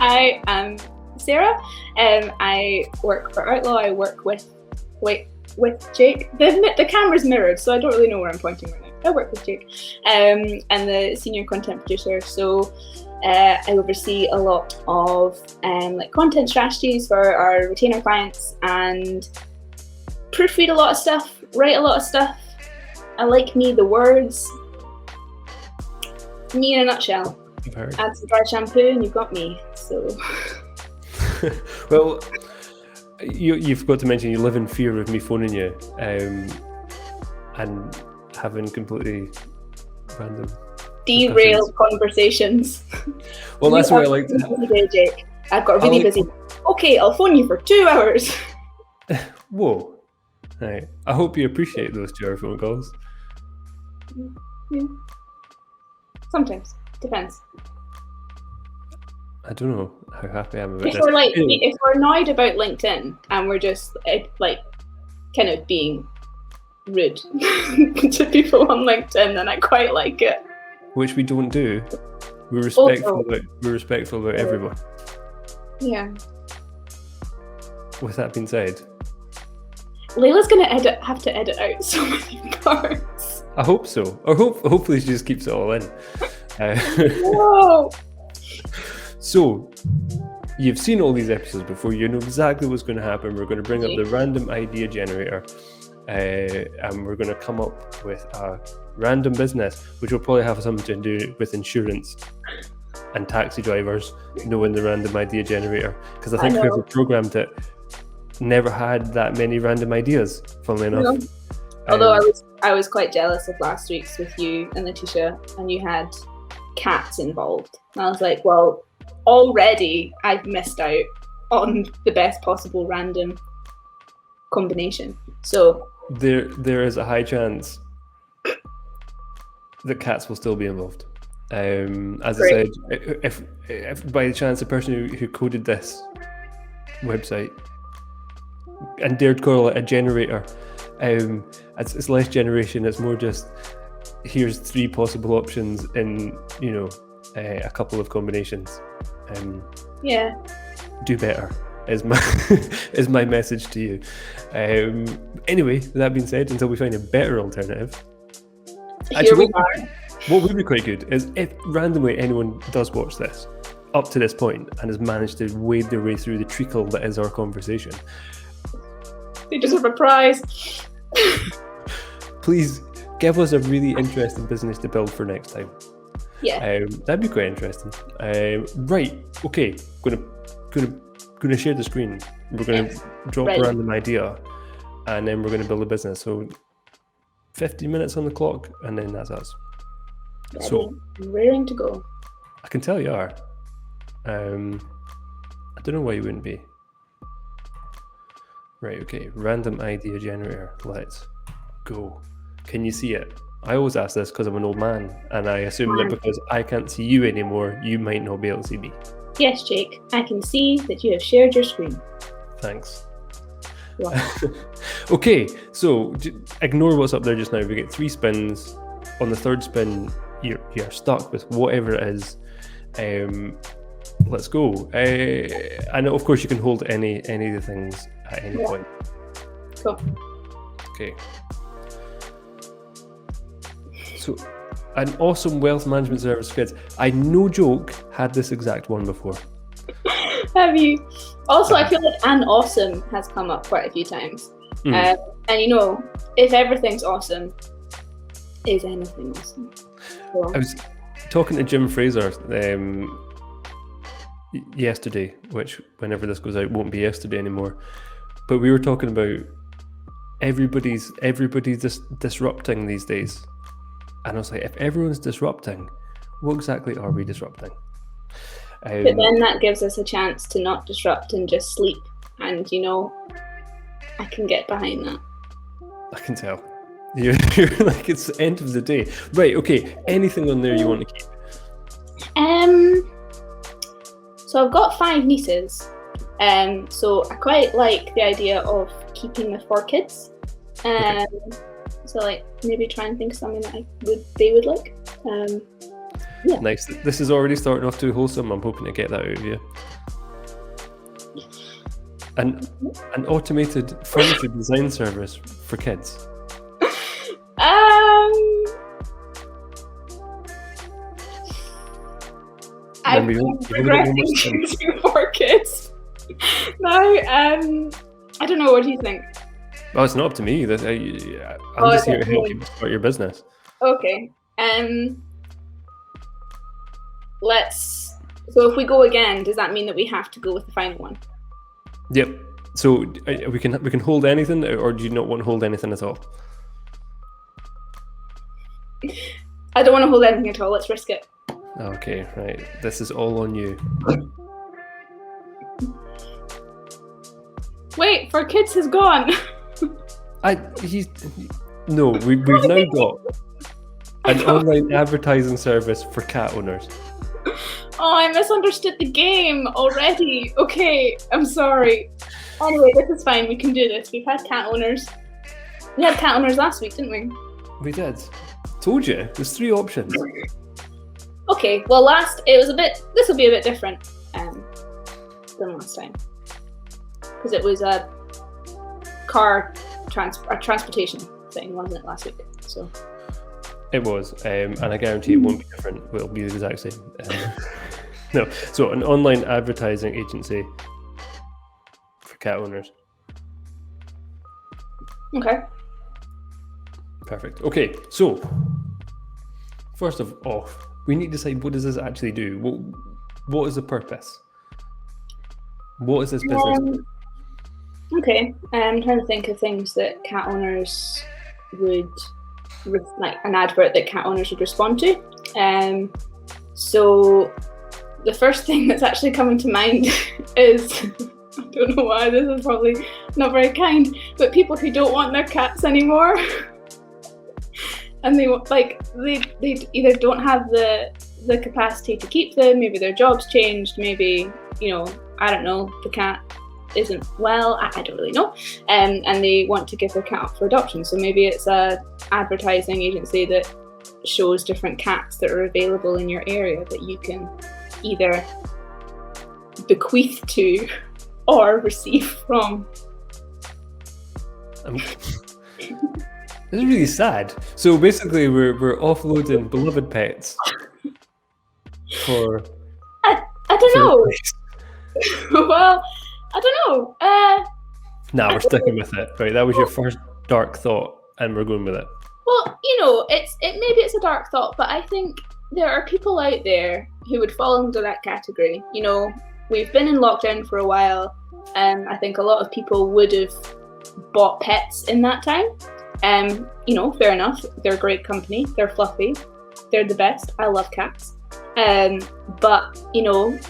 I am Sarah. I work for Outlaw. I work with Jake. The camera's mirrored, so I don't really know where I'm pointing right now. I work with Jake, and the senior content producer. So I oversee a lot of like content strategies for our retainer clients and proofread a lot of stuff, write a lot of stuff. I like the words. Me in a nutshell. Add some dry shampoo and you've got me. So. Well, you've got to mention you live in fear of me phoning you and having completely random derailed conversations. Well, that's what I like to today, Jake. I've got really busy. Okay, I'll phone you for 2 hours. Whoa. Right. I hope you appreciate those 2 hour phone calls. Yeah. Sometimes. Depends. I don't know how happy I am about if this. If we're annoyed about LinkedIn and we're just like kind of being rude to people on LinkedIn, then I quite like it. Which we don't do. We're respectful about everyone. Yeah. With that being said, Layla's gonna have to edit out so many parts. I hope so. Or hopefully she just keeps it all in. Whoa. So, you've seen all these episodes before. You know exactly what's going to happen. We're going to bring up the random idea generator, and we're going to come up with a random business, which will probably have something to do with insurance and taxi drivers knowing the random idea generator. Because I think whoever programmed it never had that many random ideas, funnily enough. No. Although I was quite jealous of last week's with you and Letitia, and you had cats involved. And I was like, well, already I've missed out on the best possible random combination. So there is a high chance that cats will still be involved. As Great. I said, if by chance the person who coded this website and dared call it a generator, it's less generation. It's more just here's 3 possible options in a couple of combinations. Yeah. Do better is my message to you. Anyway, that being said, until we find a better alternative, we are. What would be quite good is if randomly anyone does watch this up to this point and has managed to wade their way through the treacle that is our conversation. They deserve a prize. Please give us a really interesting business to build for next time. Yeah. That'd be quite interesting. Right. Okay. Gonna share the screen. We're gonna drop a random idea, and then we're gonna build a business. So 50 minutes on the clock, and then that's us. Ready. So raring to go. I can tell you are. I don't know why you wouldn't be. Right. Okay. Random idea generator. Let's go. Can you see it? I always ask this because I'm an old man, and I assume that because I can't see you anymore, you might not be able to see me. Yes, Jake. I can see that you have shared your screen. Thanks. Wow. Okay, so ignore what's up there just now. We get 3 spins. On the 3rd spin, you're stuck with whatever it is. Let's go. And of course, you can hold any of the things at any point. Cool. Okay. So, an awesome wealth management service for kids. I no joke had this exact one before. Have you? Also, I feel like an awesome has come up quite a few times. And if everything's awesome, is anything awesome? So. I was talking to Jim Fraser yesterday, which whenever this goes out won't be yesterday anymore. But we were talking about everybody's disrupting these days. And I was like, if everyone's disrupting, what exactly are we disrupting? But then that gives us a chance to not disrupt and just sleep. And, I can get behind that. I can tell. You're like, it's the end of the day. Right, okay. Anything on there you want to keep? So I've got 5 nieces. So I quite like the idea of keeping the 4 kids. Okay. So maybe try and think of something that they would like. Yeah. Nice. This is already starting off too wholesome. I'm hoping to get that out of you. An automated furniture design service for kids. I'm regretting choosing 4 kids. No, I don't know. What do you think? Well, it's not up to me. I'm just here to help you start your business. Okay. So if we go again, does that mean that we have to go with the final one? Yep. So we can hold anything, or do you not want to hold anything at all? I don't want to hold anything at all. Let's risk it. Okay, right. This is all on you. Wait, for kids has gone. We've now got an online advertising service for cat owners. Oh, I misunderstood the game already. Okay, I'm sorry. Anyway, this is fine. We can do this. We've had cat owners. We had cat owners last week, didn't we? We did. Told you. There's 3 options. Okay, well, this will be a bit different than last time. Because it was a transportation thing, wasn't it, last week? So it was, and I guarantee it won't be different. It'll be the exact same. No, so an online advertising agency for cat owners. Okay. Perfect. Okay, so first of all, we need to decide, what does this actually do? What is the purpose? What is this business? Okay, I'm trying to think of things that cat owners would, like an advert that cat owners would respond to. So the first thing that's actually coming to mind is, I don't know why, this is probably not very kind, but people who don't want their cats anymore. And they either don't have the capacity to keep them, maybe their job's changed, maybe, I don't know, the cat isn't well, I don't really know, and they want to give their cat up for adoption. So maybe it's a advertising agency that shows different cats that are available in your area that you can either bequeath to or receive from. This is really sad. So basically, we're offloading beloved pets for. I don't know. Well, I don't know. We're sticking with it. Right, that was your first dark thought, and we're going with it. Well, maybe it's a dark thought, but I think there are people out there who would fall into that category. We've been in lockdown for a while, and I think a lot of people would have bought pets in that time. Fair enough. They're great company. They're fluffy. They're the best. I love cats. But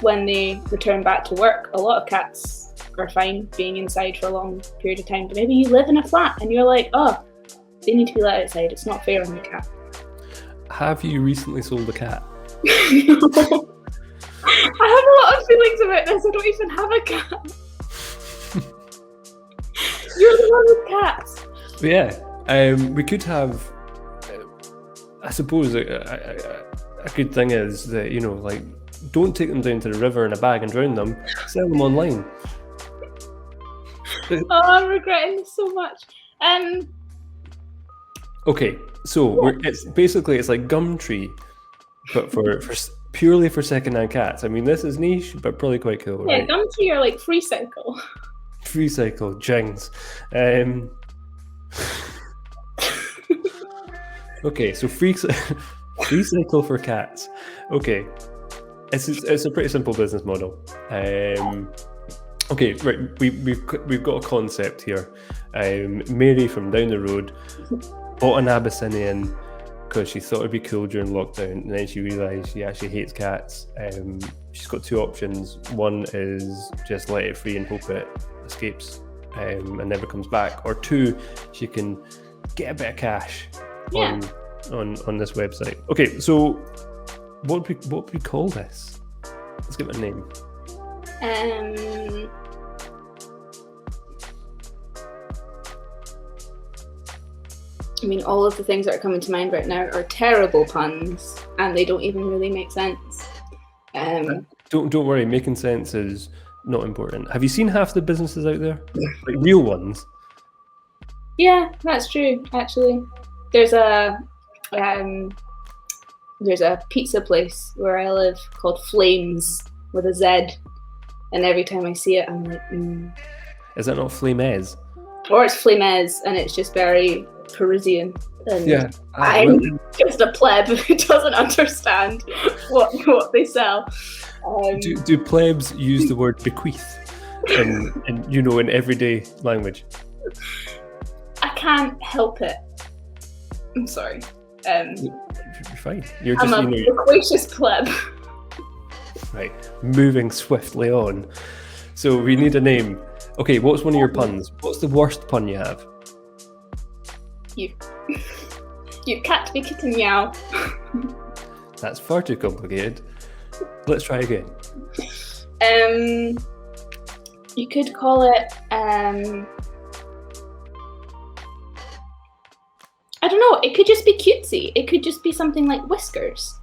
when they return back to work, a lot of cats are fine being inside for a long period of time. But maybe you live in a flat and you're like, oh, they need to be let outside. It's not fair on the cat. Have you recently sold a cat? No. I have a lot of feelings about this. I don't even have a cat. You're the one with cats. Yeah. We could have. I suppose a good thing is that don't take them down to the river in a bag and drown them. Sell them online. Oh, I'm regretting this so much. Okay, so it's like Gumtree, but for purely for secondhand cats. I mean, this is niche, but probably quite cool. Yeah, right? Gumtree are like Free Cycle. Free Cycle, jings. Okay, so free cycle for cats. Okay, it's a pretty simple business model. Okay, right. We've got a concept here. Mary from down the road bought an Abyssinian because she thought it'd be cool during lockdown, and then she realised she actually hates cats. She's got 2 options. One is just let it free and hope it escapes and never comes back, or 2, she can get a bit of cash on this website. Okay, so what would we call this? Let's give it a name. I mean, all of the things that are coming to mind right now are terrible puns, and they don't even really make sense. Don't worry, making sense is not important. Have you seen half the businesses out there? Like real ones? Yeah, that's true. Actually, there's a pizza place where I live called Flames with a Z, and every time I see it, I'm like, Is that not Flames? Or it's Flames, and it's just very Parisian. And Yeah, I'm just a pleb who doesn't understand what they sell. Do plebs use the word bequeath in everyday language? I can't help it. I'm sorry. You're fine. You're I'm just, a loquacious pleb. Right, moving swiftly on. So we need a name. Okay, what's one of your puns? What's the worst pun you have? You cat be kitten meow. That's far too complicated. Let's try again. You could call it I don't know, it could just be cutesy. It could just be something like whiskers.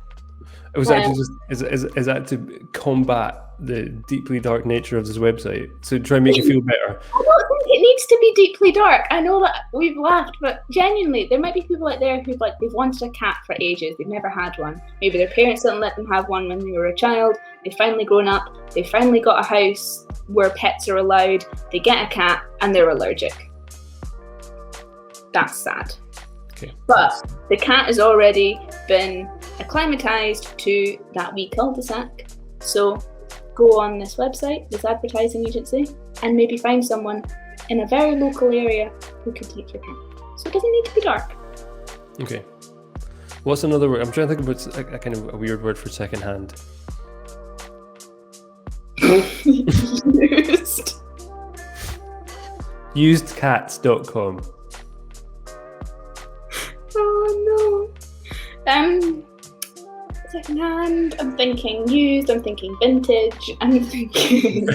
Was that just is that to combat the deeply dark nature of this website? So try and make you feel better. I don't think it needs to be deeply dark. I know that we've laughed, but genuinely, there might be people out there who've they've wanted a cat for ages. They've never had one. Maybe their parents didn't let them have one when they were a child. They've finally grown up. They finally got a house where pets are allowed. They get a cat and they're allergic. That's sad. Okay. But the cat has already been acclimatized to that wee cul-de-sac. So go on this website, this advertising agency, and maybe find someone in a very local area who could take your cat. So it doesn't need to be dark. Okay. What's another word? I'm trying to think about a kind of a weird word for secondhand. Usedcats.com. Oh no. Secondhand, I'm thinking used, I'm thinking vintage, I'm thinking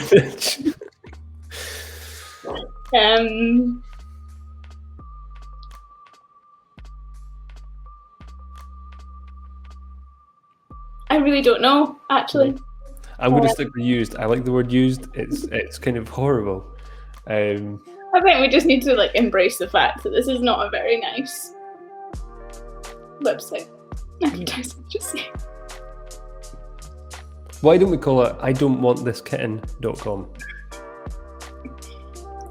I really don't know, actually. I'm going to stick with used. I like the word used. It's kind of horrible. I think we just need to embrace the fact that this is not a very nice website. Advertising, just say. Why don't we call it I don't want this kitten.com?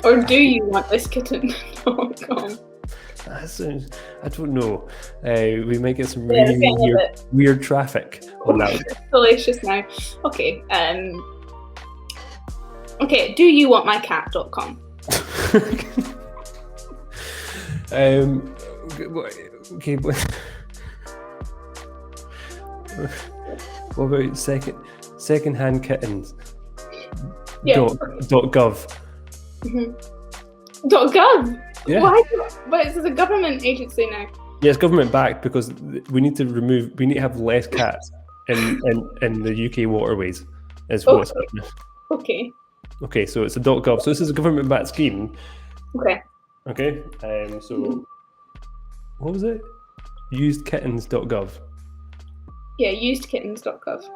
Or do you want this kitten.com? I don't know. We might get some really weird traffic on that. It's salacious now. Okay. Okay, do you want my cat.com? Okay. What about secondhand kittens? Yeah. .gov. Mm-hmm. .gov? Yeah. Why? But it's a government agency now. Yeah, it's government backed because we need to have less cats in the UK waterways. Is what's happening. Okay. Okay, so it's a .gov. So this is a government backed scheme. Okay. Okay. So what was it? Usedkittens.gov. Yeah, usedkittens.gov.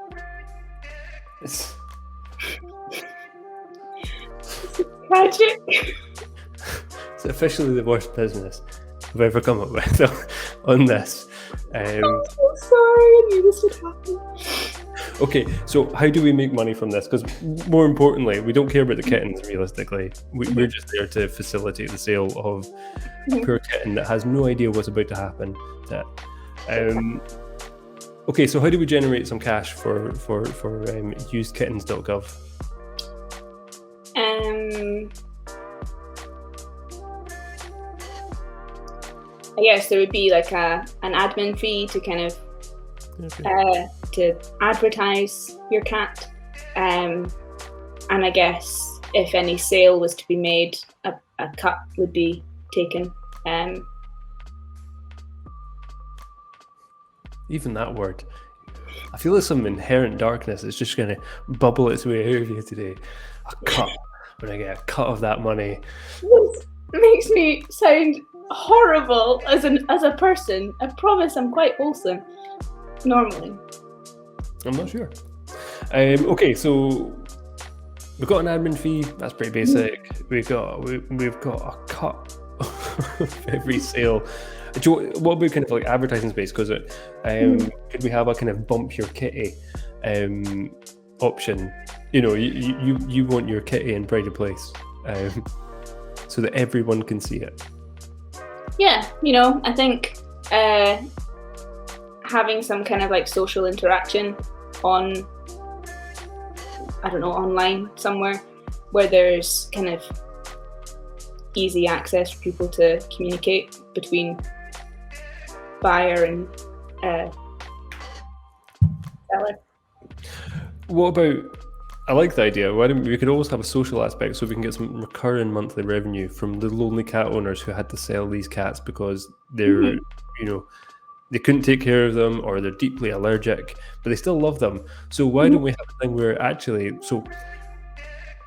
It's tragic. It's officially the worst business I've ever come up with on this. I'm so sorry, I knew this would happen. Okay, so how do we make money from this? Because more importantly, we don't care about the kittens realistically. We're just there to facilitate the sale of a poor kitten that has no idea what's about to happen to it. Okay, so how do we generate some cash for usedkittens.gov? I guess there would be an admin fee to kind of to advertise your cat, and I guess if any sale was to be made, a cut would be taken. Even that word, I feel like some inherent darkness is just going to bubble its way out of you today. A cut. When I get a cut of that money. This makes me sound horrible as a person. I promise I'm quite wholesome normally. I'm not sure. Okay, so we've got an admin fee. That's pretty basic. We've got a cut of every sale. What about kind of like advertising space? Because could we have a kind of bump your kitty option? You know, you want your kitty in pride of place, so that everyone can see it. Yeah, you know, I think having some kind of like social interaction on, I don't know, online somewhere where there's kind of easy access for people to communicate between buyer and seller. What about, I like the idea. Why don't we could always have a social aspect so we can get some recurring monthly revenue from the lonely cat owners who had to sell these cats because they're, you know, they couldn't take care of them or they're deeply allergic, but they still love them. So why don't we have a thing where actually, so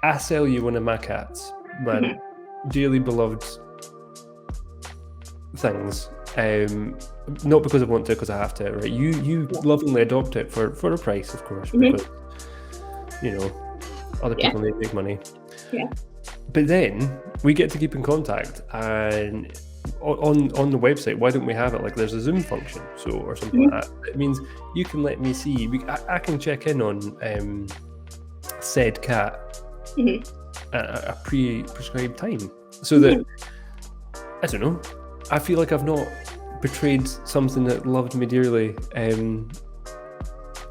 I sell you one of my cats, my dearly beloved things, not because I want to, because I have to, right? You lovingly adopt it for a price, of course, because you know other people need to make money. Yeah. But then we get to keep in contact, and on the website, why don't we have it like there's a Zoom function, so or something like that? It means you can let me see. I can check in on said cat at a pre-prescribed time, so that I don't know. I feel like I've not betrayed something that loved me dearly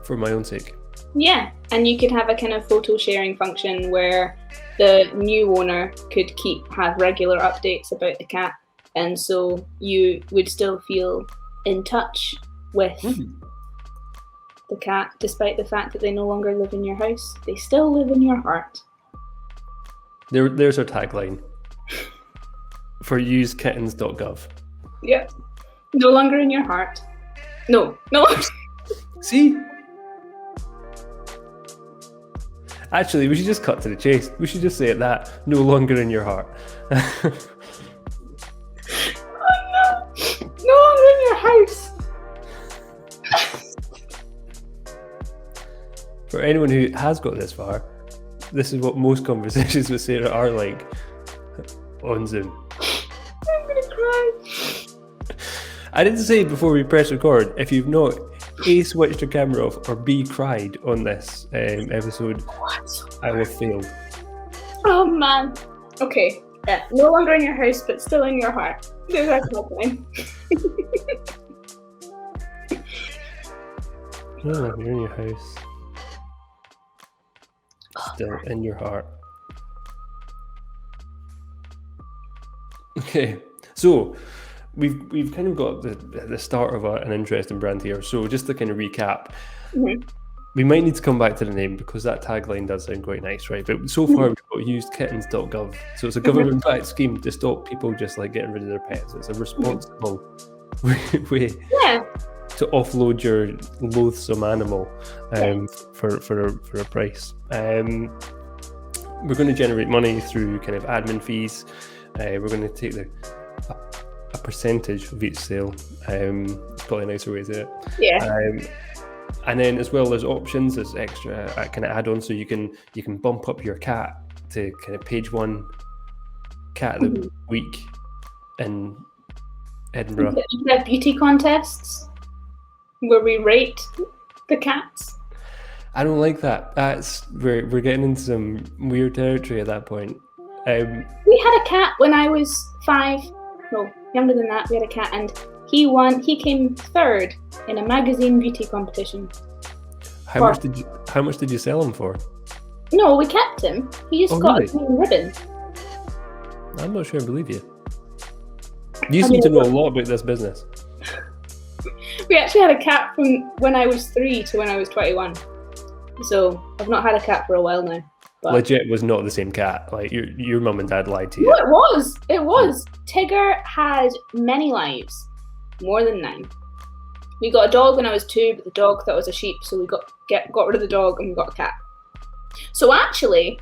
for my own sake. Yeah, and you could have a kind of photo sharing function where the new owner could have regular updates about the cat, and so you would still feel in touch with the cat, despite the fact that they no longer live in your house. They still live in your heart. There's our tagline for usekittens.gov. Yep. No longer in your heart. No. See? Actually, we should just cut to the chase. We should just say it that. No longer in your heart. Oh no! No longer in your house! For anyone who has got this far, this is what most conversations with Sarah are like on Zoom. I'm gonna cry. I didn't say before we press record, if you've not A, switched your camera off, or B, cried on this episode, I will fail. Oh man. Okay. Yeah. No longer in your house, but still in your heart. There's our tagline. No longer in your house, still in your heart. Okay, so we've kind of got the start of an interesting brand here. So just to kind of recap, we might need to come back to the name because that tagline does sound quite nice, right? But so far we've got usedkittens.gov. So it's a government-backed scheme to stop people just like getting rid of their pets. It's a responsible way to offload your loathsome animal for a price. We're going to generate money through kind of admin fees. We're going to take a percentage of each sale. It's probably a nicer way to say it. Yeah. And then as well, there's options, there's extra kind of add-ons, so you can bump up your cat to kind of page one cat of the week in Edinburgh. We have beauty contests where we rate the cats. I don't like that. We're getting into some weird territory at that point. We had a cat when I was 5. No, younger than that. We had a cat, and he won. He came third in a magazine beauty competition. How much did you sell him for? No, we kept him. He just got a green ribbon. I'm not sure I believe you. You seem to know a lot about this business. We actually had a cat from when I was 3 to when I was 21. So I've not had a cat for a while now. But legit was not the same cat. Like your mum and dad lied to you. No, it was. It was. Tigger had many lives, more than 9. We got a dog when I was 2, but the dog thought it was a sheep, so we got rid of the dog and we got a cat. So actually,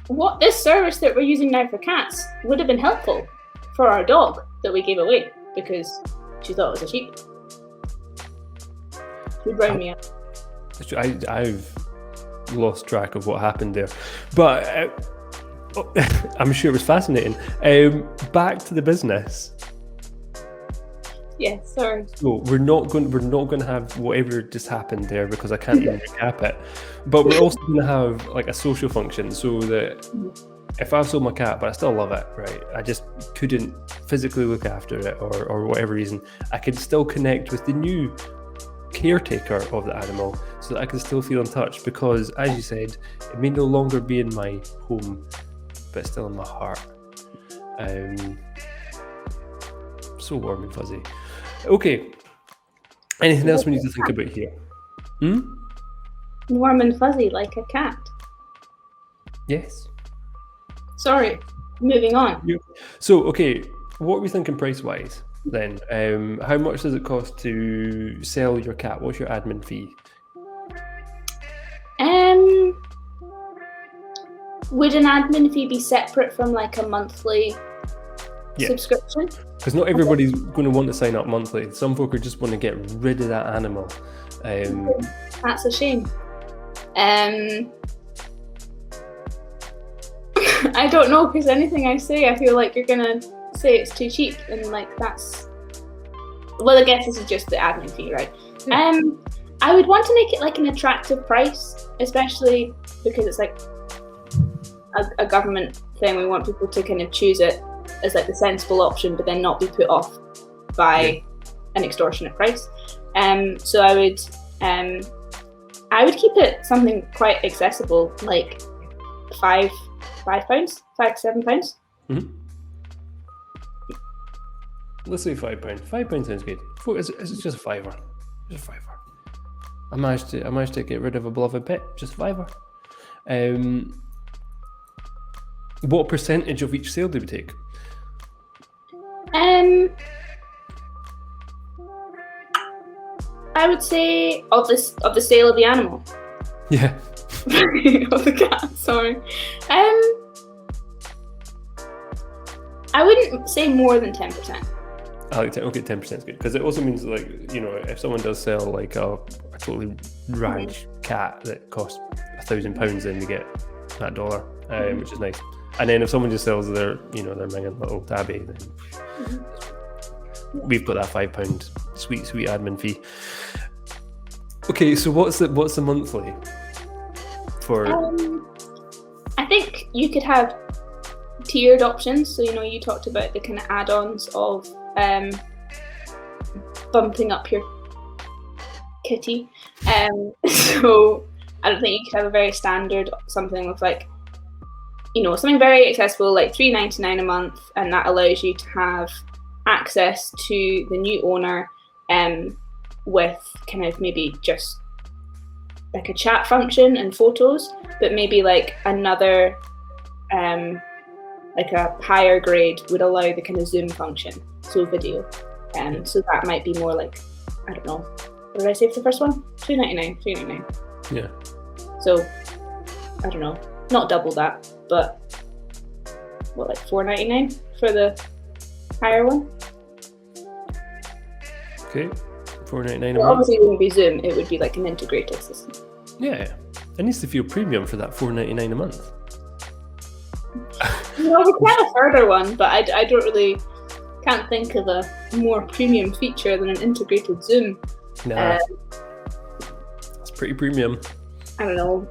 what this service that we're using now for cats would have been helpful for our dog that we gave away because she thought it was a sheep. She browned me up. I've lost track of what happened there, but I'm sure it was fascinating. Back to the business. Yeah, sorry. So we're not going to have whatever just happened there because I can't even recap it. But we're also going to have like a social function so that if I've sold my cat, but I still love it, right? I just couldn't physically look after it or whatever reason, I could still connect with the new caretaker of the animal so that I can still feel in touch because, as you said, it may no longer be in my home, but still in my heart. So warm and fuzzy. Okay. Anything else we need to think about here? Warm and fuzzy like a cat. Yes. Sorry. Moving on. So, okay, what are we thinking price-wise then? How much does it cost to sell your cat? What's your admin fee? Would an admin fee be separate from like a monthly subscription? Because not everybody's going to want to sign up monthly. Some folk are just want to get rid of that animal. That's a shame. I don't know, because anything I say, I feel like you're gonna say it's too cheap, and like that's. Well, I guess this is just the admin fee, right? Yeah. I would want to make it like an attractive price, especially because it's like a government thing. We want people to kind of choose it as like the sensible option, but then not be put off by an extortionate price. So I would keep it something quite accessible, like £5 to £7. Mm-hmm. Let's say £5. £5 sounds good. It's just a fiver. Just a fiver. I managed to get rid of a beloved pet. Just a fiver. What percentage of each sale do we take? I would say of the sale of the animal. Yeah. Of the cat, sorry. I wouldn't say more than 10%. I like 10. Okay, 10% is good because it also means like if someone does sell like a totally rag cat that costs £1,000, then they get that dollar, which is nice. And then if someone just sells their their minging little tabby, then we've got that £5 sweet admin fee. Okay, so what's the monthly for? I think you could have tiered options. So you talked about the kind of add-ons of bumping up your kitty. So I don't think you could have a very standard something with like something very accessible like $3.99 a month, and that allows you to have access to the new owner with kind of maybe just like a chat function and photos, but maybe like another like a higher grade would allow the kind of Zoom function, so video. So that might be more like, I don't know, what did I say for the first one? $3.99. Yeah. So I don't know, not double that, but what, like $4.99 for the higher one? Okay, $4.99 a month. Obviously it wouldn't be Zoom, it would be like an integrated system. Yeah, it needs to feel premium for that $4.99 a month. We can a further one, but I can't think of a more premium feature than an integrated Zoom. Nah, it's pretty premium. I don't know,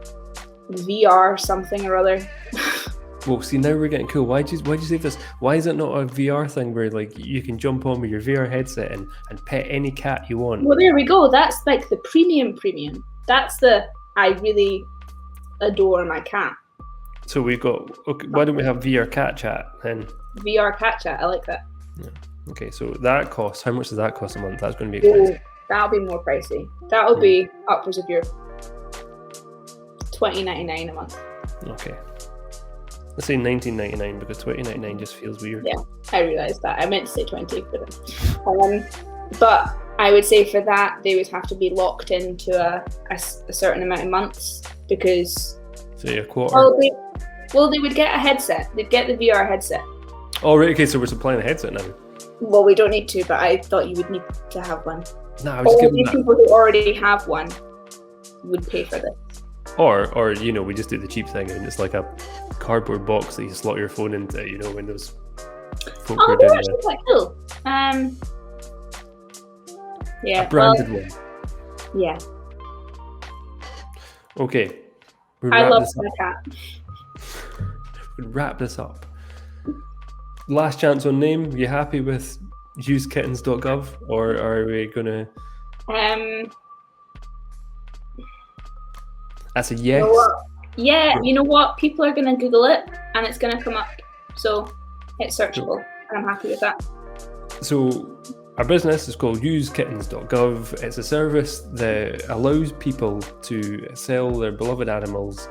VR something or other. Well, see, now we're getting cool. Why'd you say this? Why is it not a VR thing where like you can jump on with your VR headset and pet any cat you want? Well, there we go. That's like the premium. That's I really adore my cat. So we got. Okay, why don't we have VR cat chat then? VR cat chat. I like that. Yeah. Okay, so that costs. How much does that cost a month? That's going to be expensive. That'll be more pricey. That'll be upwards of your $20.99 a month. Okay. Let's say $19.99 because $20.99 just feels weird. Yeah, I realised that. I meant to say 20, but I would say for that they would have to be locked into a certain amount of months because. Say a quarter. Well, they would get a headset. They'd get the VR headset. Oh, right. Okay, so we're supplying a headset now. Well, we don't need to, but I thought you would need to have one. No, I was just giving that. People who already have one would pay for this. Or you know, we just do the cheap thing, and it's like a cardboard box that you slot your phone into. You know, when those folk Oh, were they're doing actually quite cool. Yeah. a branded one. Yeah. Okay. I love my cat. We'll wrap this up. Last chance on name. You happy with usekittens.gov, or are we gonna? That's a yes. You know what? Yeah, you know what? People are gonna Google it, and it's gonna come up. So it's searchable, and I'm happy with that. So our business is called usekittens.gov. It's a service that allows people to sell their beloved animals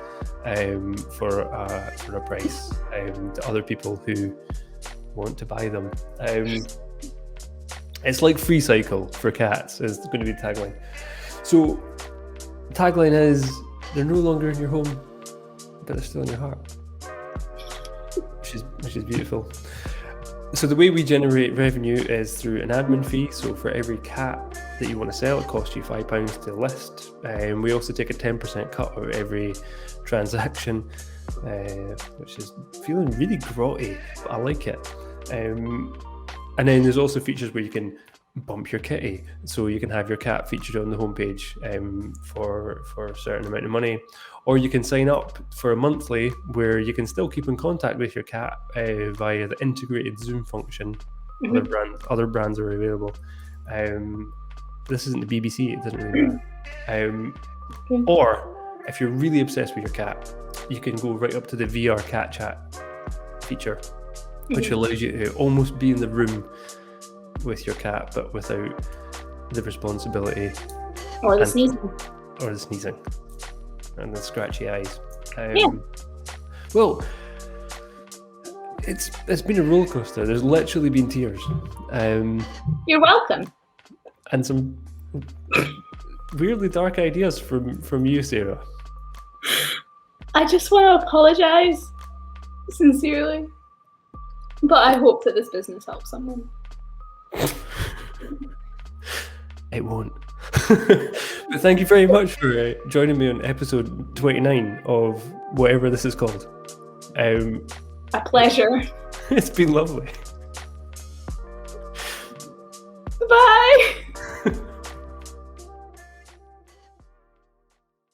for a price to other people who want to buy them. It's like Free Cycle for cats is going to be the tagline. So tagline is, they're no longer in your home, but they're still in your heart, which is beautiful. So the way we generate revenue is through an admin fee. So for every cat that you want to sell, it costs you £5 to list. And we also take a 10% cut of every transaction, which is feeling really grotty, but I like it. And then there's also features where you can bump your kitty, so you can have your cat featured on the homepage for a certain amount of money, or you can sign up for a monthly where you can still keep in contact with your cat via the integrated Zoom function. Mm-hmm. Other brands are available. This isn't the BBC, it doesn't really matter. Or if you're really obsessed with your cat, you can go right up to the VR cat chat feature, which allows you to almost be in the room with your cat, but without the responsibility or the sneezing and the scratchy eyes. Yeah. Well, it's been a roller coaster. There's literally been tears. You're welcome. And some weirdly dark ideas from you, Sarah. I just want to apologize sincerely, but I hope that this business helps someone. It won't. But thank you very much for joining me on episode 29 of whatever this is called. A pleasure. It's been lovely. Bye.